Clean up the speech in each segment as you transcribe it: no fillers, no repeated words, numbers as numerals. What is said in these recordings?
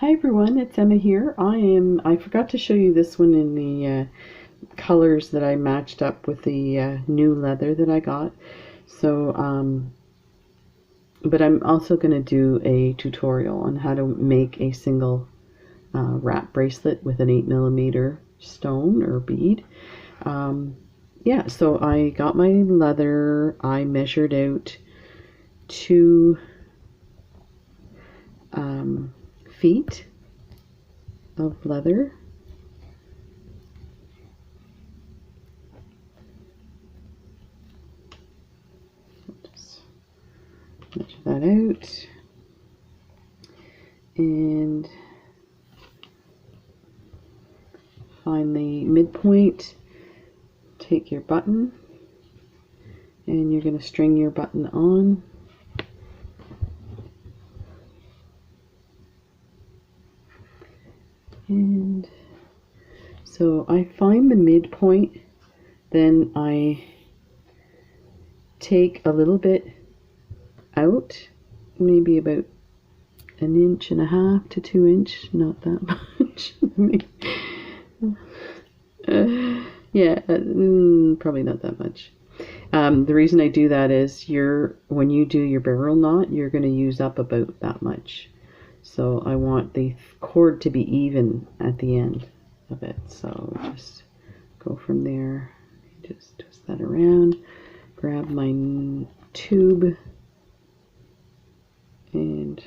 Hi everyone, it's Emma here. I forgot to show you this one in the colors that I matched up with the new leather that I got. So, but I'm also going to do a tutorial on how to make a single wrap bracelet with an 8mm stone or bead. Yeah, so I got my leather. I measured out 2 feet of leather. Just measure that out and find the midpoint. Take your button and you're going to string your button on. And so I find the midpoint, then I take a little bit out, maybe about 1.5 to 2 inches, not that much. Yeah, probably not that much. The reason I do that is when you do your barrel knot, you're going to use up about that much. So I want the cord to be even at the end of it. So just go from there, just twist that around, grab my tube, and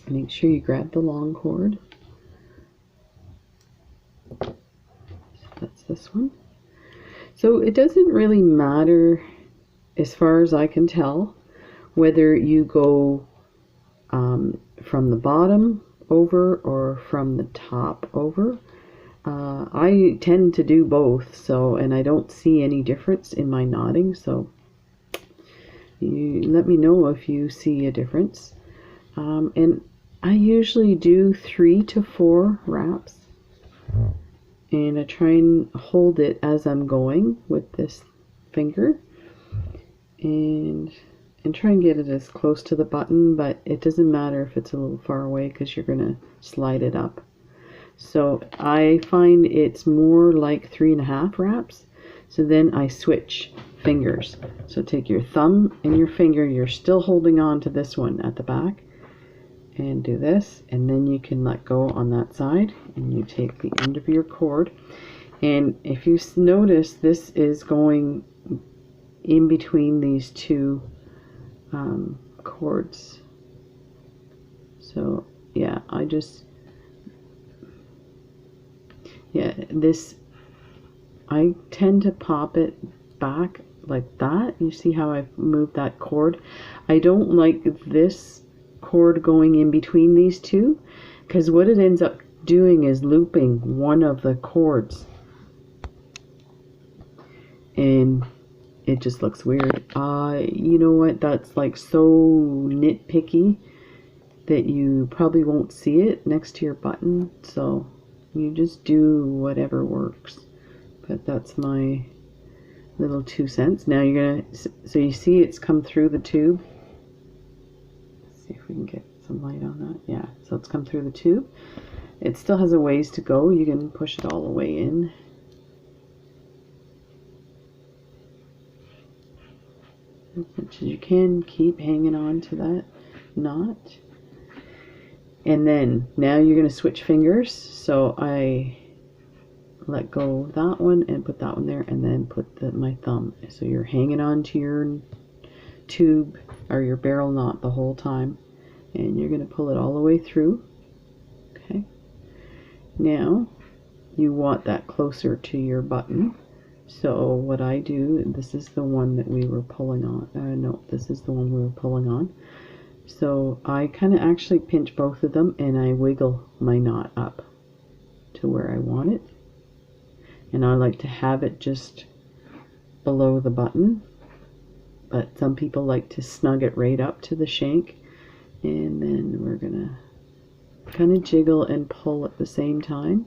make sure you grab the long cord. So that's this one. So it doesn't really matter, as far as I can tell, whether you go from the bottom over or from the top over. I tend to do both, so, and I don't see any difference in my knotting, so you let me know if you see a difference. And I usually do 3 to 4 wraps, and I try and hold it as I'm going with this finger, and try and get it as close to the button, but it doesn't matter if it's a little far away because you're going to slide it up. So I find it's more like 3.5 wraps. So then I switch fingers. So take your thumb and your finger, you're still holding on to this one at the back, and do this, and then you can let go on that side, and you take the end of your cord, and if you notice, this is going in between these 2 cords. So yeah, this, I tend to pop it back like that. You see how I've moved that cord? I don't like this cord going in between these 2, because what it ends up doing is looping one of the cords, and it just looks weird. You know what, that's like so nitpicky that you probably won't see it next to your button, so you just do whatever works. But that's my little 2 cents. Now you're gonna, so you see it's come through the tube. Let's see if we can get some light on that. Yeah, so it's come through the tube. It still has a ways to go. You can push it all the way in. As much as you can, keep hanging on to that knot. And then now you're going to switch fingers. So I let go of that one and put that one there, and then put my thumb. So you're hanging on to your tube or your barrel knot the whole time, and you're going to pull it all the way through. Okay. Now you want that closer to your button. So what I do, this is the one that we were pulling on. No, this is the one we were pulling on. So I kind of actually pinch both of them, and I wiggle my knot up to where I want it. And I like to have it just below the button, but some people like to snug it right up to the shank. And then we're gonna kind of jiggle and pull at the same time.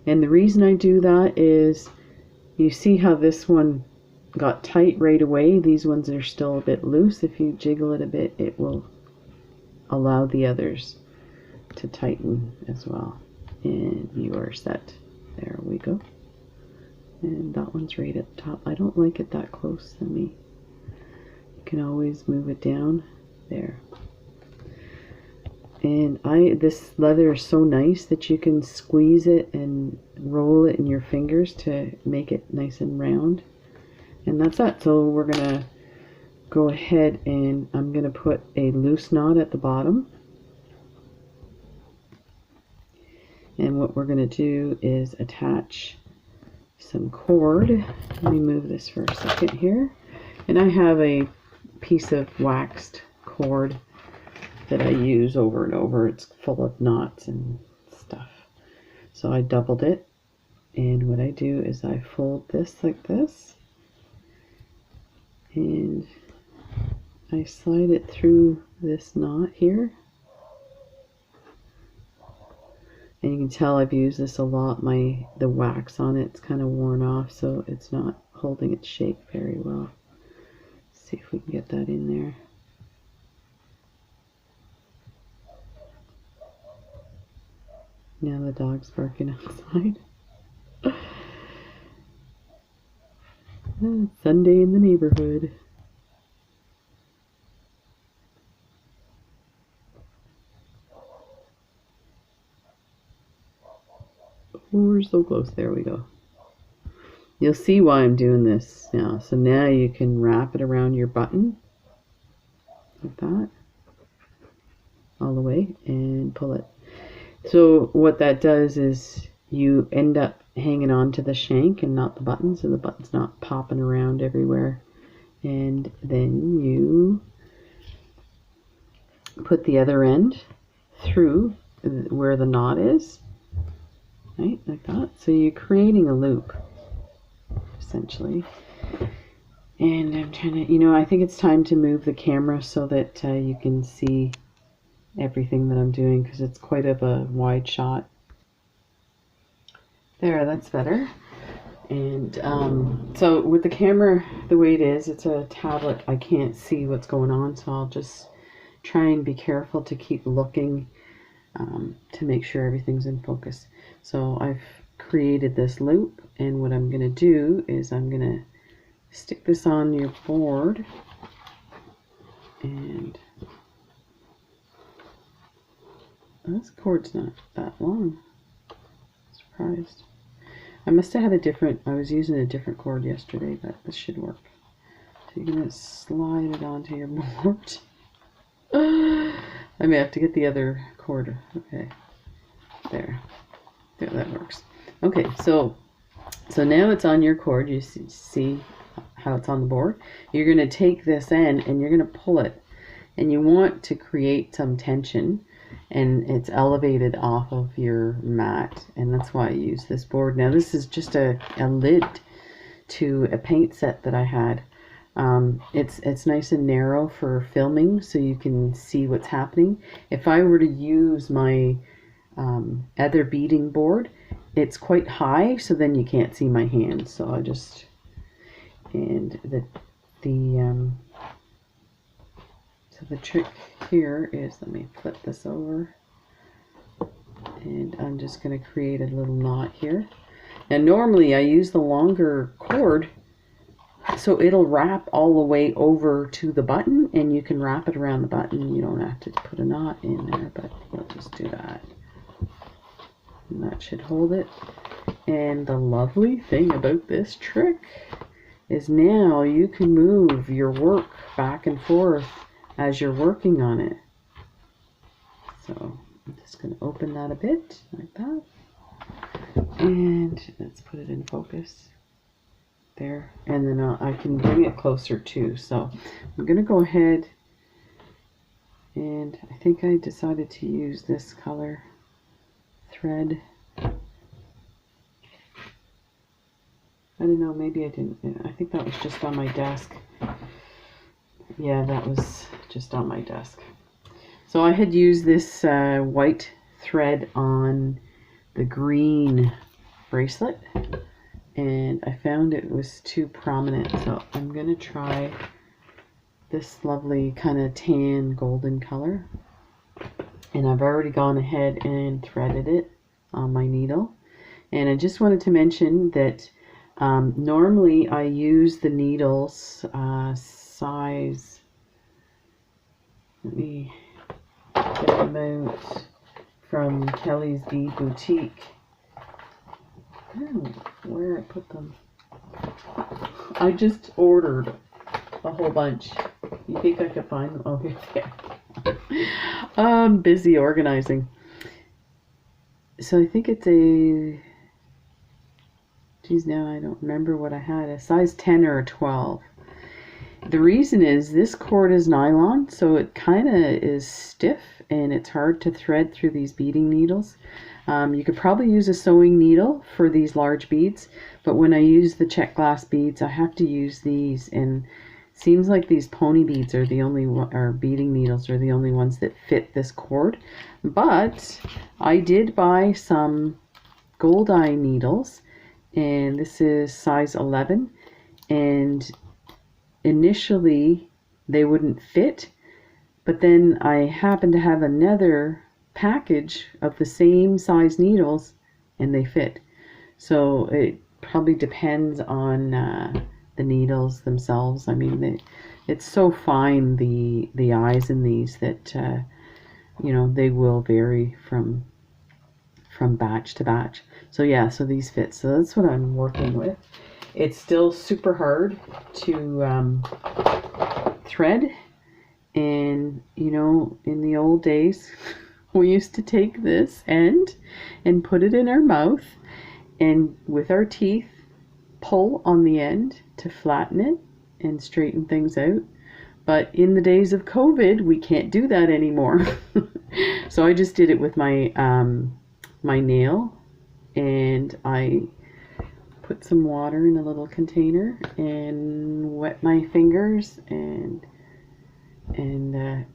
And the reason I do that is, you see how this one got tight right away? These ones are still a bit loose. If you jiggle it a bit, it will allow the others to tighten as well. And you are set. There we go. And that one's right at the top. I don't like it that close to me. You can always move it down. There. And this leather is so nice that you can squeeze it and roll it in your fingers to make it nice and round. And that's that. So we're gonna go ahead and I'm gonna put a loose knot at the bottom. And what we're gonna do is attach some cord. Let me move this for a second here. And I have a piece of waxed cord that I use over and over. It's full of knots and stuff. So I doubled it, and what I do is I fold this like this, and I slide it through this knot here. And you can tell I've used this a lot. The wax on it's kind of worn off, so it's not holding its shape very well. Let's see if we can get that in there. Now the dog's barking outside. Sunday in the neighborhood. Oh, we're so close. There we go. You'll see why I'm doing this now. So now you can wrap it around your button like that all the way and pull it. So what that does is you end up hanging on to the shank and not the button, so the button's not popping around everywhere. And then you put the other end through where the knot is, right, like that. So you're creating a loop, essentially. And I'm trying to, I think it's time to move the camera so that you can see everything that I'm doing, because it's quite of a wide shot. There, that's better. And so with the camera the way it is, it's a tablet, I can't see what's going on, so I'll just try and be careful to keep looking to make sure everything's in focus. So I've created this loop, and what I'm going to do is I'm going to stick this on your board, and this cord's not that long. Surprised. I must have had I was using a different cord yesterday, but this should work. So you're going to slide it onto your board. I may have to get the other cord. Okay. There, that works. Okay, so now it's on your cord. You see how it's on the board. You're going to take this end and you're going to pull it. And you want to create some tension, and it's elevated off of your mat, and that's why I use this board. Now this is just a lid to a paint set that I had. It's nice and narrow for filming, so you can see what's happening. If I were to use my other beading board, it's quite high, so then you can't see my hand. So I just, and so the trick here is, let me flip this over, and I'm just going to create a little knot here. Now normally I use the longer cord, so it'll wrap all the way over to the button, and you can wrap it around the button. You don't have to put a knot in there, but we'll just do that. And that should hold it. And the lovely thing about this trick is now you can move your work back and forth as you're working on it. So I'm just going to open that a bit like that, and let's put it in focus there, and then I can bring it closer too. So I'm going to go ahead, and I think I decided to use this color thread. I don't know, maybe I didn't. I think that was just on my desk. Yeah, that was just on my desk. So I had used this white thread on the green bracelet, and I found it was too prominent. So I'm going to try this lovely kind of tan golden color. and I've already gone ahead and threaded it on my needle. And I just wanted to mention that normally I use the needles size, let me get them out, from Kelly's Bead Boutique. I don't know where I put them. I just ordered a whole bunch. You think I could find them? Oh, here. I'm busy organizing. So I think it's a, geez, now I don't remember what I had, a size 10 or a 12. The reason is this cord is nylon, so it kind of is stiff and it's hard to thread through these beading needles. You could probably use a sewing needle for these large beads, but when I use the check glass beads, I have to use these, and seems like these pony beads are the only or beading needles are the only ones that fit this cord. But I did buy some gold eye needles, and this is size 11, and initially they wouldn't fit, but then I happened to have another package of the same size needles and they fit. So it probably depends on the needles themselves. I mean, it's so fine, the eyes in these, that you know, they will vary from batch to batch. So yeah, so these fit. So that's what I'm working with. It's still super hard to thread, and you know, in the old days we used to take this end and put it in our mouth, and with our teeth pull on the end to flatten it and straighten things out. But in the days of COVID, we can't do that anymore. So I just did it with my my nail, and I put some water in a little container and wet my fingers and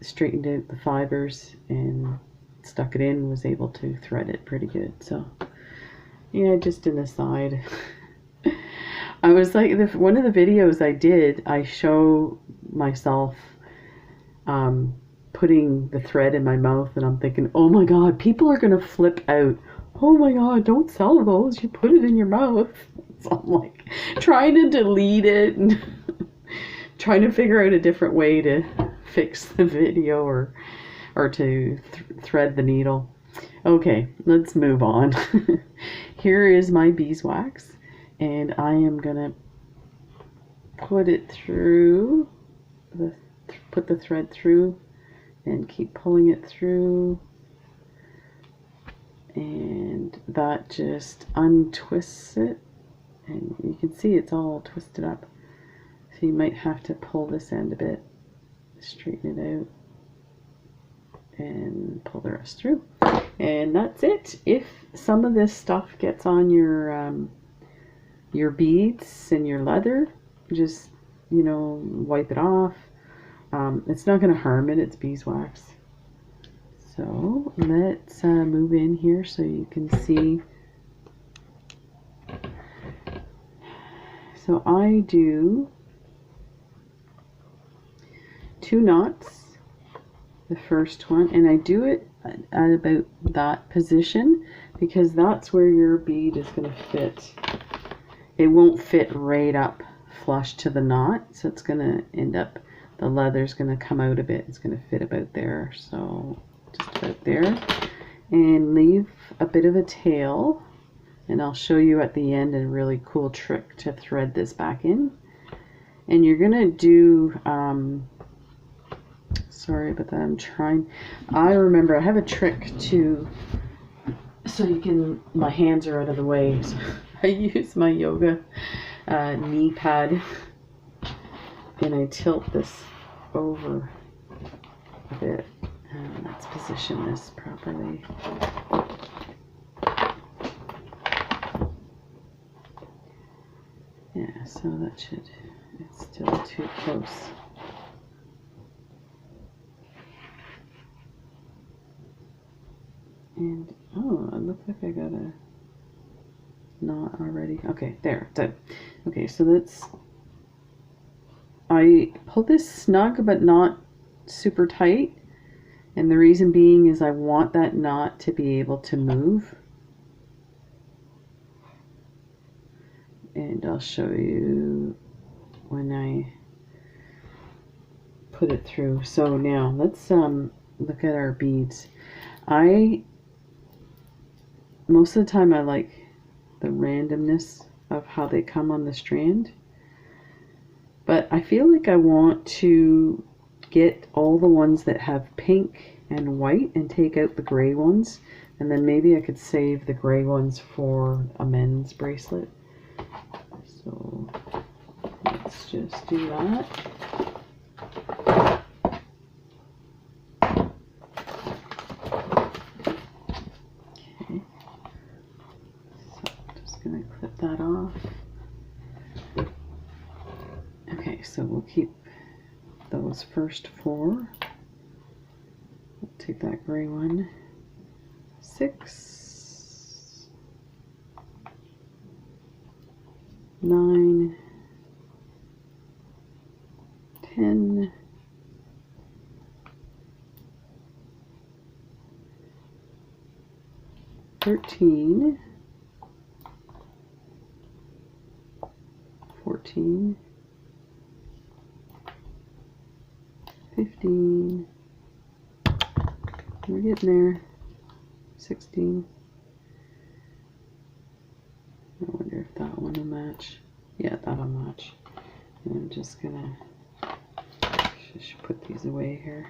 straightened out the fibers and stuck it in and was able to thread it pretty good. So yeah, just an aside. I was like, one of the videos I did, I show myself putting the thread in my mouth, and I'm thinking, oh my god, people are gonna flip out. Oh my god, don't sell those, you put it in your mouth. So I'm like trying to delete it and trying to figure out a different way to fix the video or to thread the needle. Okay, let's move on. Here is my beeswax, and I am gonna put it through put the thread through and keep pulling it through, and that just untwists it, and you can see it's all twisted up, so you might have to pull this end a bit, straighten it out, and pull the rest through. And that's it. If some of this stuff gets on your beads and your leather, just, you know, wipe it off. It's not going to harm it, it's beeswax. So let's move in here so you can see. So I do 2 knots, the first one, and I do it at about that position because that's where your bead is going to fit. It won't fit right up flush to the knot, so it's going to end up, the leather's going to come out a bit. It's going to fit about there, so just about there, and leave a bit of a tail, and I'll show you at the end a really cool trick to thread this back in. And you're going to do sorry about that, I remember I have a trick to, so you can, my hands are out of the way, so I use my yoga knee pad, and I tilt this over a bit, and let's position this properly. Yeah, so that should, it's still too close. And oh, it looks like I got a knot already. Okay, there, done. Okay, so that's, I pull this snug but not super tight, And the reason being is I want that knot to be able to move. And I'll show you when I put it through. So now let's look at our beads. Most of the time I like the randomness of how they come on the strand, but I feel like I want to get all the ones that have pink and white and take out the gray ones, and then maybe I could save the gray ones for a men's bracelet. So let's just do that. Okay, so I'm just going to clip that off. Okay, so we'll keep those first 4. We'll take that gray one. 6, 9, 10, 13, 14, 15, we're getting there, 16. I wonder if that one will match. Yeah, that'll match. And I'm just gonna just put these away here.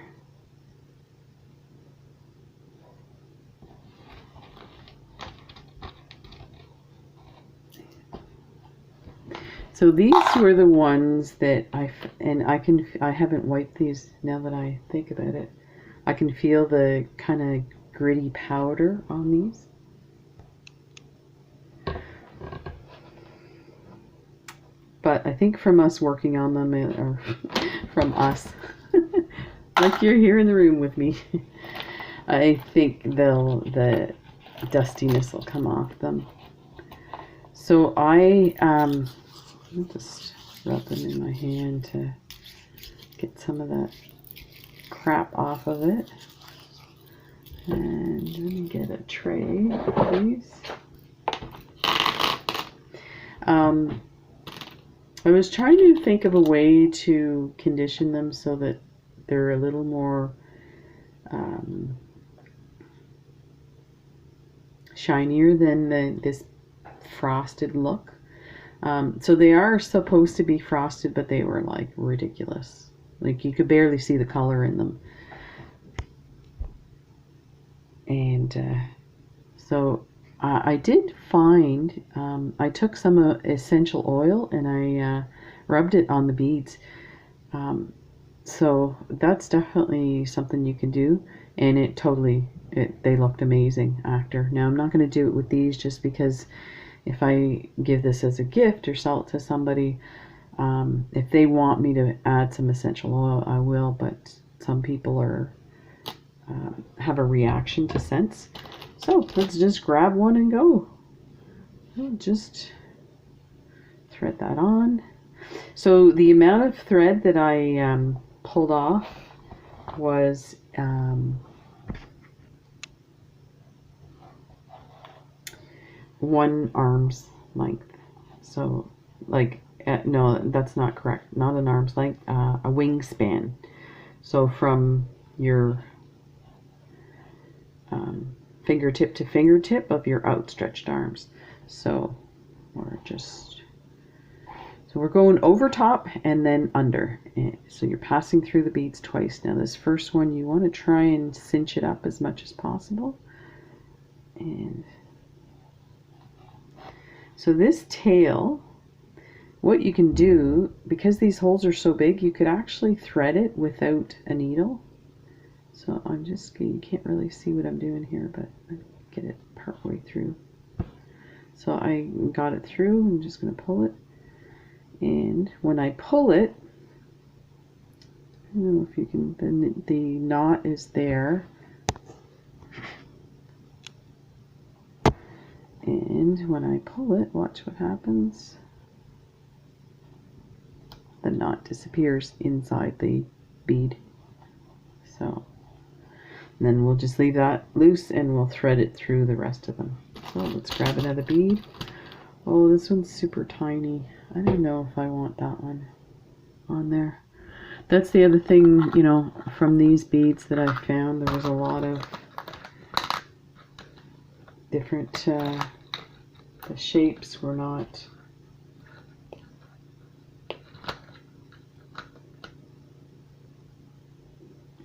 So these were the ones that I haven't wiped these now that I think about it. I can feel the kind of gritty powder on these. But I think from us working on them, or from us, like you're here in the room with me, I think the dustiness will come off them. So I'll just rub them in my hand to get some of that crap off of it. And let me get a tray, please. I was trying to think of a way to condition them so that they're a little more shinier than this frosted look. So they are supposed to be frosted, but they were like ridiculous. Like you could barely see the color in them. And so I did find, I took some essential oil and I rubbed it on the beads. So that's definitely something you can do. And they looked amazing after. Now I'm not going to do it with these just because if I give this as a gift or sell it to somebody, if they want me to add some essential oil, I will, but some people have a reaction to scents. So let's just grab one and go. I'll just thread that on. So the amount of thread that I pulled off was 1 arm's length. So like no, that's not correct, not an arm's length, a wingspan. So from your fingertip to fingertip of your outstretched arms. So we're going over top and then under. So you're passing through the beads twice. Now this first one, you want to try and cinch it up as much as possible. And so this tail, what you can do, because these holes are so big, you could actually thread it without a needle. So you can't really see what I'm doing here, but I get it partway through. So I got it through, I'm just going to pull it. And when I pull it, I don't know if you can, the knot is there. And when I pull it, watch what happens. The knot disappears inside the bead. So And then we'll just leave that loose and we'll thread it through the rest of them. So let's grab another bead. Oh, this one's super tiny. I don't know if I want that one on there. That's the other thing, you know, from these beads that I found. There was a lot of different, the shapes were not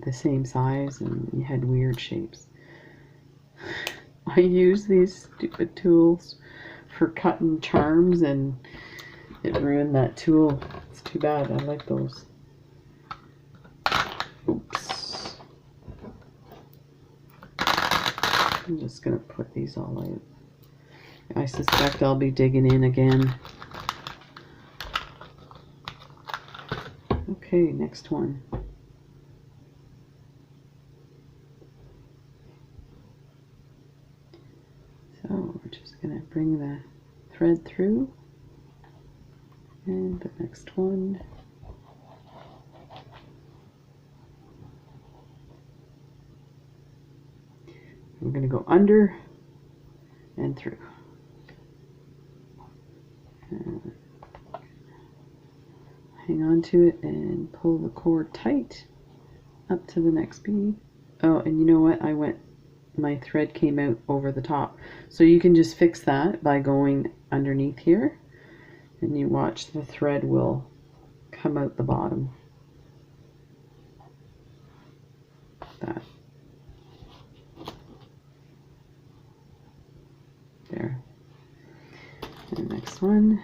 the same size, and you had weird shapes. I use these stupid tools for cutting charms and it ruined that tool. It's too bad. I like those. Oops. I'm just gonna put these all out. I suspect I'll be digging in again. Okay, next one. So we're just going to bring the thread through, and the next one. We're going to go under and through. And hang on to it and pull the cord tight up to the next bead. Oh, and you know what? My thread came out over the top. So you can just fix that by going underneath here, and you watch the thread will come out the bottom. That. There. And the next one.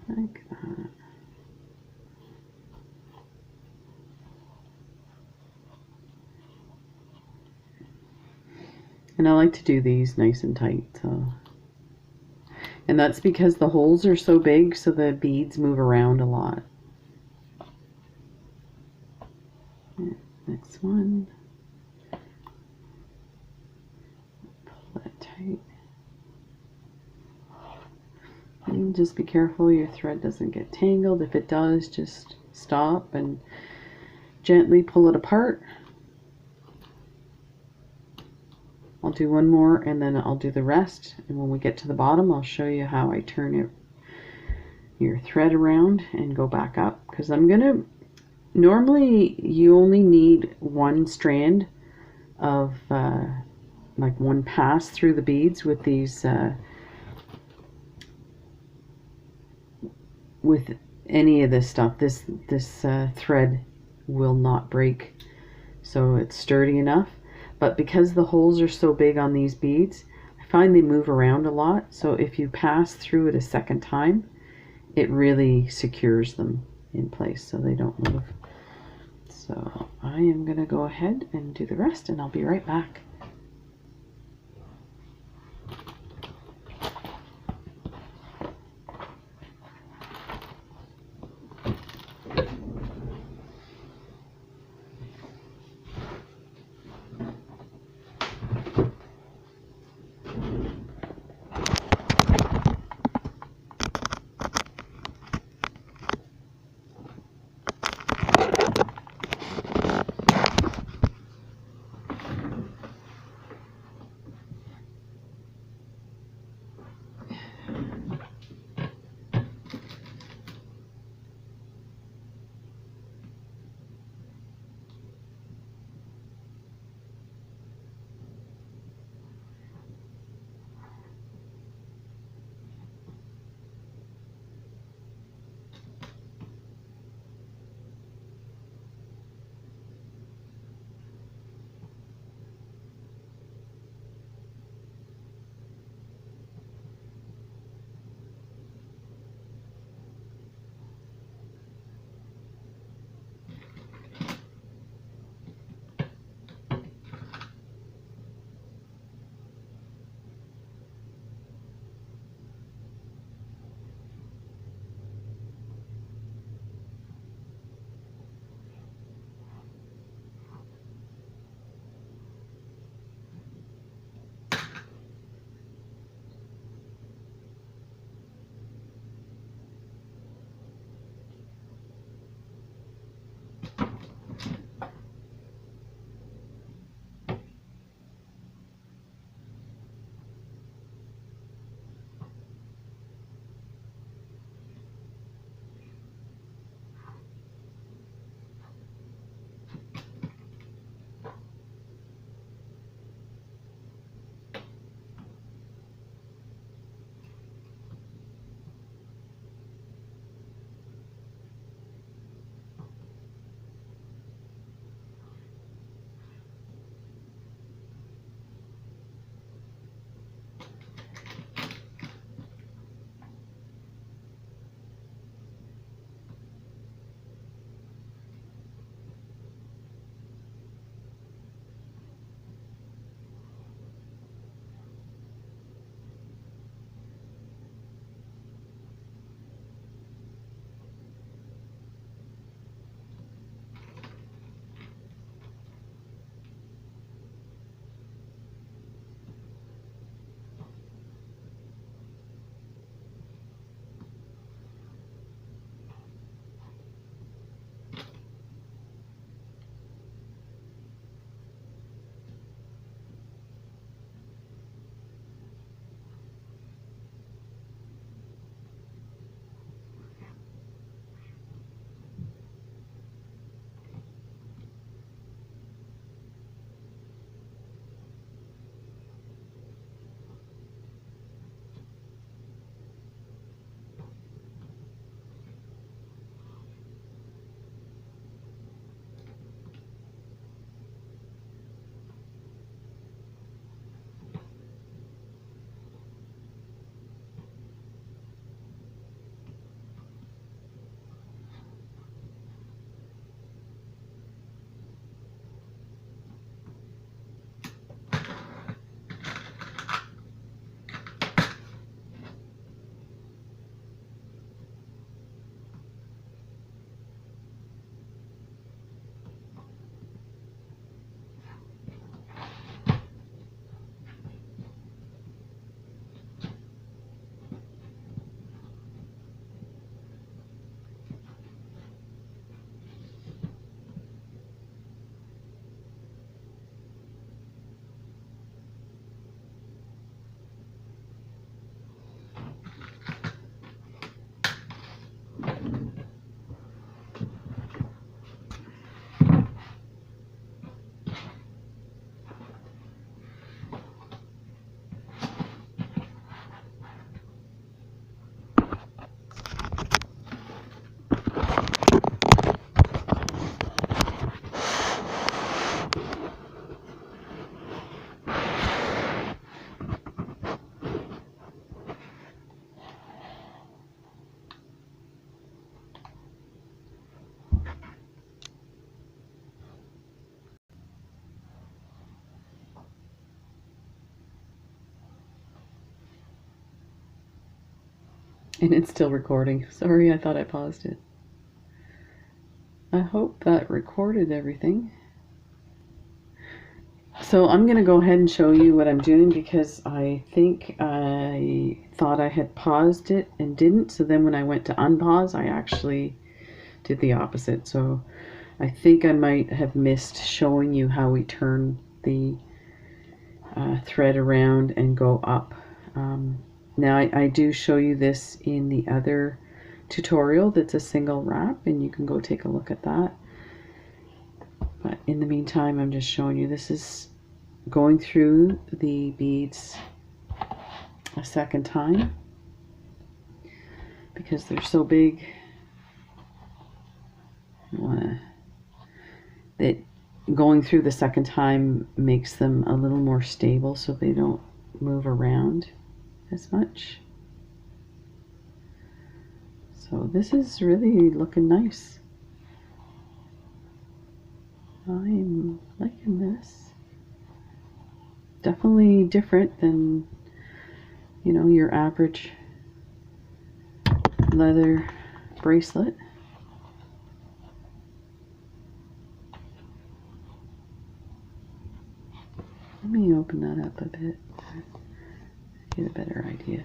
Like that. And I like to do these nice and tight. And that's because the holes are so big, so the beads move around a lot. And next one. Pull it tight. And just be careful your thread doesn't get tangled. If it does, just stop and gently pull it apart. I'll do one more and then I'll do the rest, and when we get to the bottom I'll show you how I turn your thread around and go back up, because I'm gonna, normally you only need one strand of like one pass through the beads with these with any of this stuff. This thread will not break, so it's sturdy enough. But because the holes are so big on these beads, I find they move around a lot. So if you pass through it a second time, it really secures them in place so they don't move. So I am going to go ahead and do the rest, and I'll be right back. And it's still recording. Sorry, I thought I paused it. I hope that recorded everything. So I'm going to go ahead and show you what I'm doing, because I think I thought I had paused it and didn't. So then when I went to unpause, I actually did the opposite. So I think I might have missed showing you how we turn the thread around and go up. Now I do show you this in the other tutorial that's a single wrap, and you can go take a look at that. But in the meantime, I'm just showing you, this is going through the beads a second time because they're so big. That going through the second time makes them a little more stable so they don't move around as much. So this is really looking nice. I'm liking this. Definitely different than, you know, your average leather bracelet. Let me open that up a bit to get a better idea.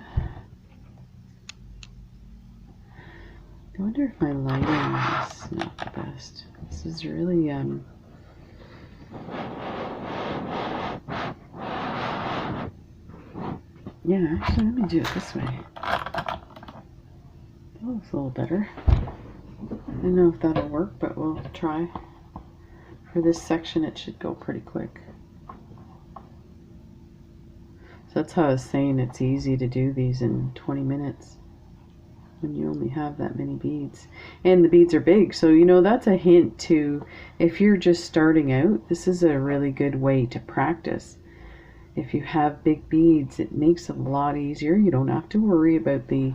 I wonder if my lighting is not the best. This is really yeah, actually let me do it this way. That looks a little better. I don't know if that'll work, but we'll try. For this section it should go pretty quick. So that's how I was saying it's easy to do these in 20 minutes when you only have that many beads. And the beads are big, so you know, that's a hint to, if you're just starting out, this is a really good way to practice. If you have big beads, it makes it a lot easier. You don't have to worry about the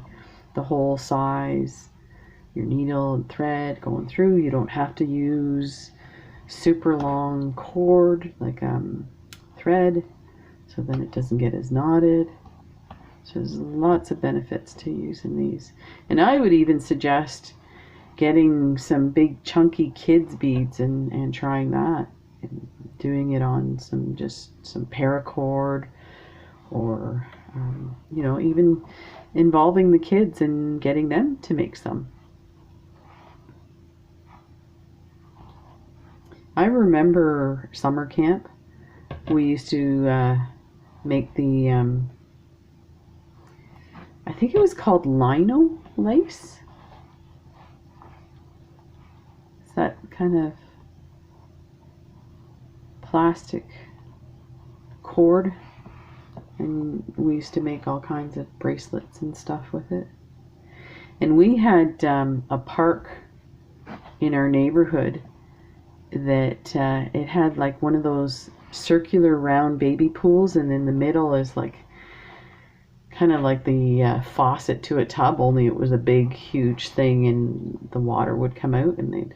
hole size, your needle and thread going through. You don't have to use super long cord like thread, so then it doesn't get as knotted. So there's lots of benefits to using these. And I would even suggest getting some big chunky kids beads and trying that, and doing it on some paracord, or you know, even involving the kids and getting them to make some. I remember summer camp, we used to make the I think it was called lino lace. It's that kind of plastic cord, and we used to make all kinds of bracelets and stuff with it. And we had a park in our neighborhood that it had like one of those circular round baby pools, and in the middle is like kind of like the faucet to a tub, only it was a big huge thing, and the water would come out and they'd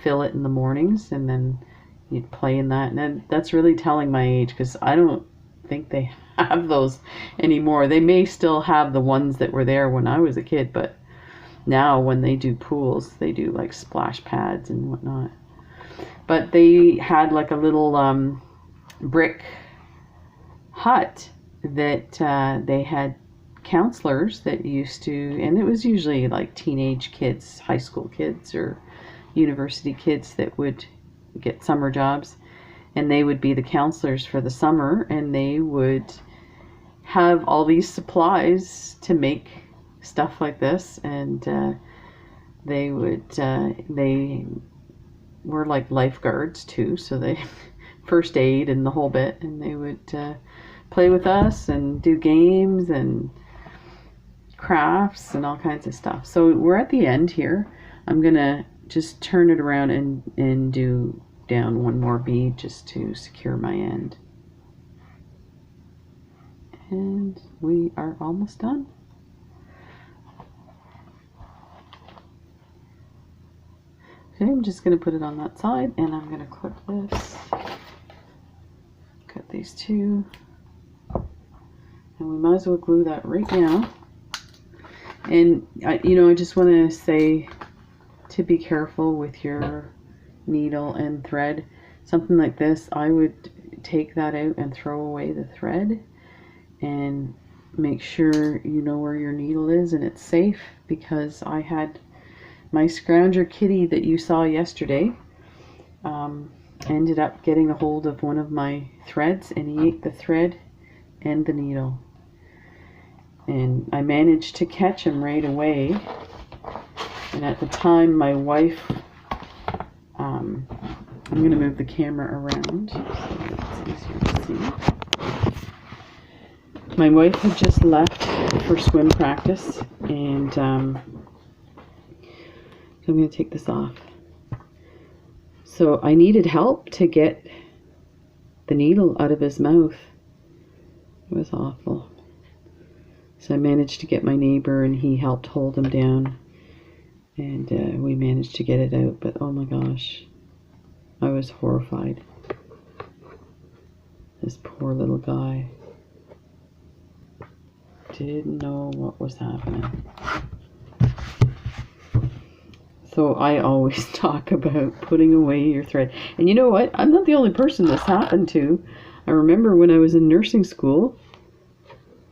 fill it in the mornings, and then you'd play in that. And that's really telling my age, because I don't think they have those anymore. They may still have the ones that were there when I was a kid, but now when they do pools, they do like splash pads and whatnot. But they had like a little brick hut that they had counselors that used to, and it was usually like teenage kids, high school kids or university kids that would get summer jobs, and they would be the counselors for the summer, and they would have all these supplies to make stuff like this. And they were like lifeguards too, so they first aid and the whole bit, and they would play with us and do games and crafts and all kinds of stuff. So we're at the end here. I'm gonna just turn it around and do down one more bead just to secure my end. And we are almost done. Okay, I'm just going to put it on that side, and I'm going to clip this, cut these two, and we might as well glue that right now. And I just want to say to be careful with your needle and thread. Something like this, I would take that out and throw away the thread, and make sure you know where your needle is and it's safe, because I had my scrounger kitty that you saw yesterday ended up getting a hold of one of my threads, and he ate the thread and the needle. And I managed to catch him right away. And at the time, my wife, I'm going to move the camera around so it's easier to see. My wife had just left for swim practice, and so I'm going to take this off. So I needed help to get the needle out of his mouth. It was awful. So I managed to get my neighbor, and he helped hold him down, and we managed to get it out. But oh my gosh, I was horrified. This poor little guy didn't know what was happening. So I always talk about putting away your thread. And you know what? I'm not the only person this happened to. I remember when I was in nursing school,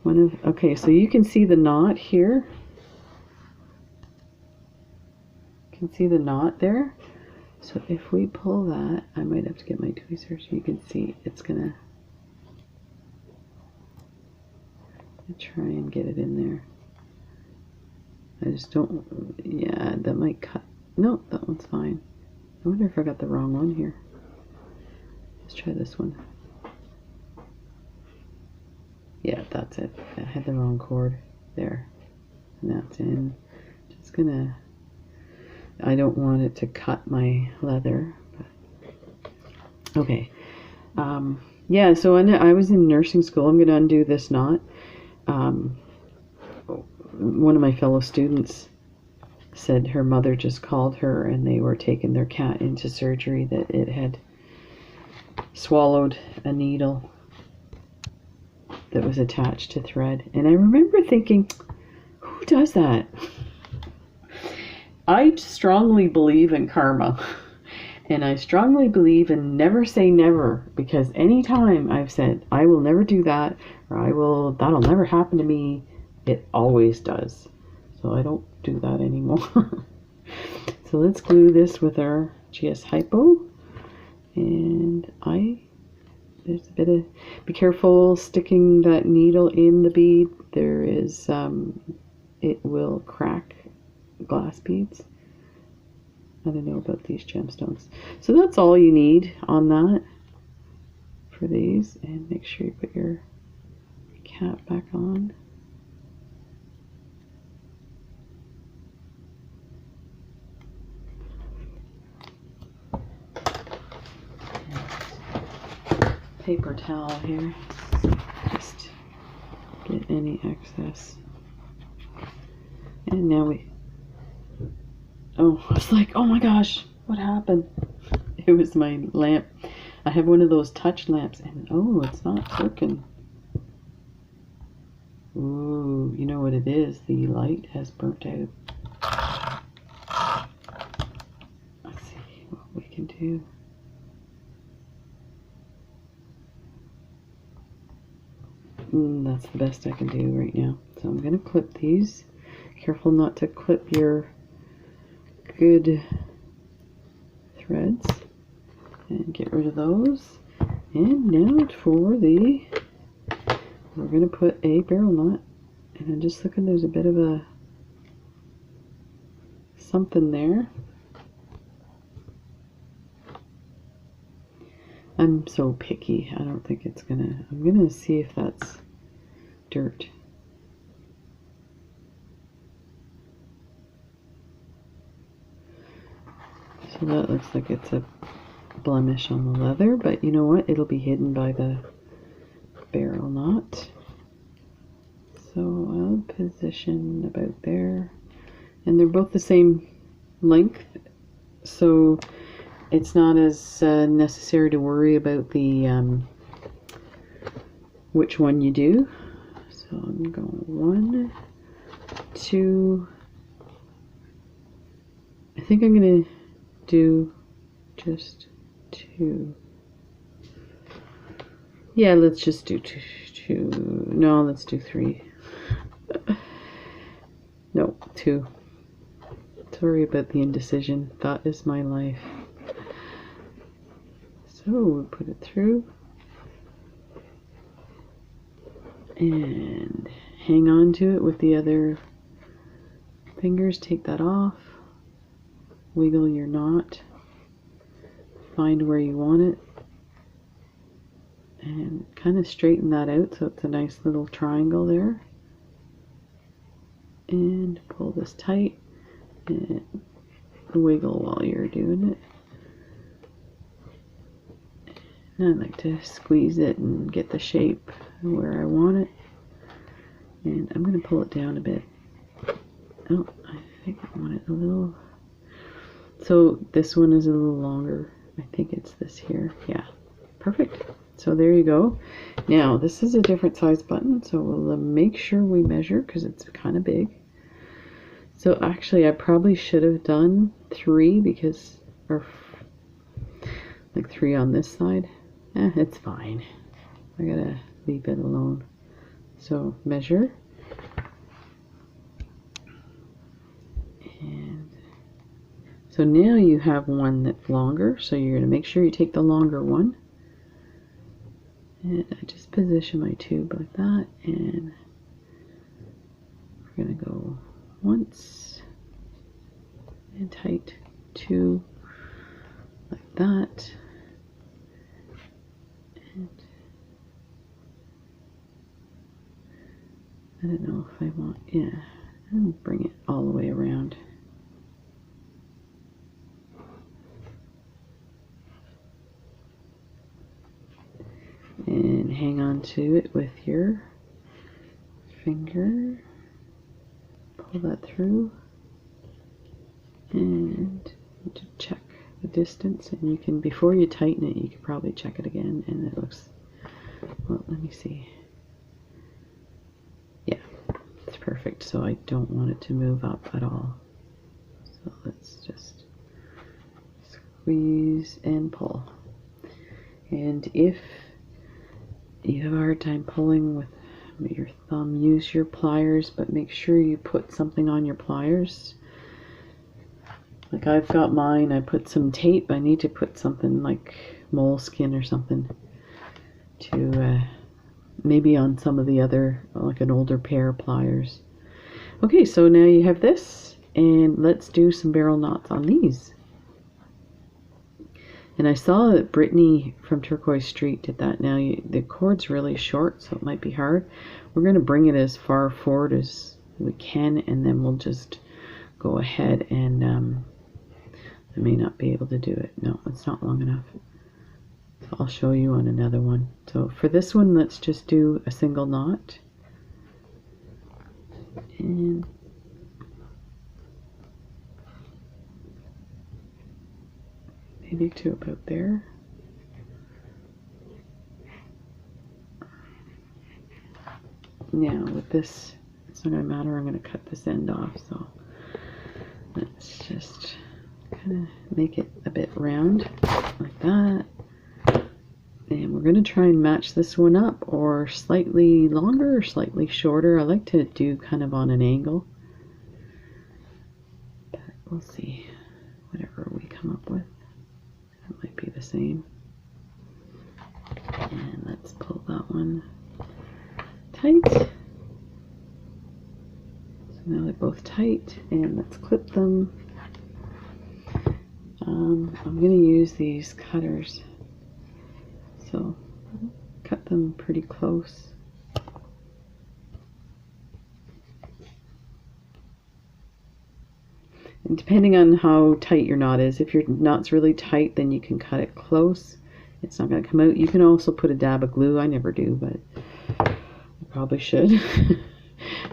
okay, so you can see the knot here. You can see the knot there. So if we pull that, I might have to get my tweezer so you can see it's gonna try and get it in there. I just don't, yeah, that might cut. No, that one's fine. I wonder if I got the wrong one here. Let's try this one. Yeah, that's it. I had the wrong cord there. And that's in. Just gonna, I don't want it to cut my leather. But, okay. Yeah, so I was in nursing school. I'm gonna undo this knot. One of my fellow students said her mother just called her, and they were taking their cat into surgery, that it had swallowed a needle that was attached to thread. And I remember thinking, who does that? I strongly believe in karma, and I strongly believe in never say never, because anytime I've said I will never do that, or that'll never happen to me, it always does. So I don't do that anymore. So let's glue this with our GS Hypo. And there's a bit of, be careful sticking that needle in the bead. There is, it will crack glass beads. I don't know about these gemstones. So that's all you need on that for these. And make sure you put your cap back on. Paper towel here, just get any excess. And now I was like, oh my gosh, what happened? It was my lamp. I have one of those touch lamps, and oh, it's not working. Ooh, you know what it is? The light has burnt out. Let's see what we can do. That's the best I can do right now. So I'm going to clip these. Careful not to clip your good threads. And get rid of those. And now we're going to put a barrel knot. And I'm just looking, there's a bit of a something there. I'm so picky. I don't think it's gonna, I'm gonna see if that's dirt. So that looks like it's a blemish on the leather, but you know what? It'll be hidden by the barrel knot. So I'll position about there. And they're both the same length, so it's not as necessary to worry about the which one you do. So I'm going 1, 2. I think I'm gonna do just 2. Yeah, let's just do two. No, let's do 3. No, 2. Sorry about the indecision. That is my life. So we'll put it through and hang on to it with the other fingers. Take that off. Wiggle your knot. Find where you want it. And kind of straighten that out so it's a nice little triangle there. And pull this tight and wiggle while you're doing it. And I like to squeeze it and get the shape where I want it. And I'm going to pull it down a bit. Oh, I think I want it a little. So this one is a little longer. I think it's this here. Yeah, perfect. So there you go. Now this is a different size button, so we'll make sure we measure because it's kind of big. So actually I probably should have done 3 because, or like 3 on this side. It's fine. I gotta leave it alone. So measure. And so now you have one that's longer, so you're gonna make sure you take the longer one. And I just position my tube like that, and we're gonna go once and tight 2 like that. And I don't know if I want, yeah, and bring it all the way around. And hang on to it with your finger. Pull that through. And to check the distance. And you can, before you tighten it, you can probably check it again. And it looks, well, let me see. Yeah, it's perfect. So I don't want it to move up at all. So let's just squeeze and pull. And if you have a hard time pulling with your thumb, use your pliers, but make sure you put something on your pliers. Like I've got mine, I put some tape. I need to put something like moleskin or something to maybe on some of the other, like an older pair of pliers. Okay, so now you have this, and let's do some barrel knots on these. And I saw that Brittany from Turquoise Street did that. Now the cord's really short, so it might be hard. We're going to bring it as far forward as we can, and then we'll just go ahead and I may not be able to do it. No, it's not long enough. So I'll show you on another one. So for this one, let's just do a single knot. And maybe to about there. Now with this, it's not going to matter. I'm going to cut this end off. So let's just kind of make it a bit round like that. And we're going to try and match this one up, or slightly longer or slightly shorter. I like to do kind of on an angle. But we'll see. Whatever we come up with. That might be the same. And let's pull that one tight. So now they're both tight, and let's clip them. I'm going to use these cutters, so cut them pretty close. And depending on how tight your knot is, if your knot's really tight, then you can cut it close. It's not going to come out. You can also put a dab of glue. I never do, but I probably should.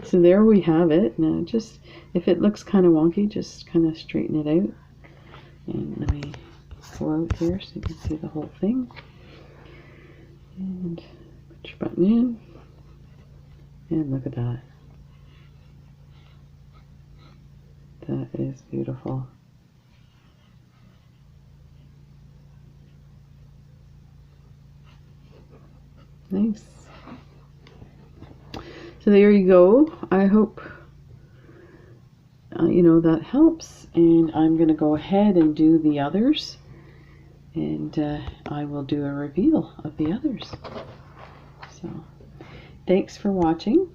So there we have it. Now just, if it looks kind of wonky, just kind of straighten it out. And let me go out here so you can see the whole thing. And put your button in. And look at that. That is beautiful. Nice. So there you go. I hope you know, that helps, and I'm going to go ahead and do the others, and I will do a reveal of the others. So thanks for watching,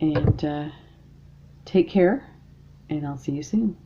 and take care, and I'll see you soon.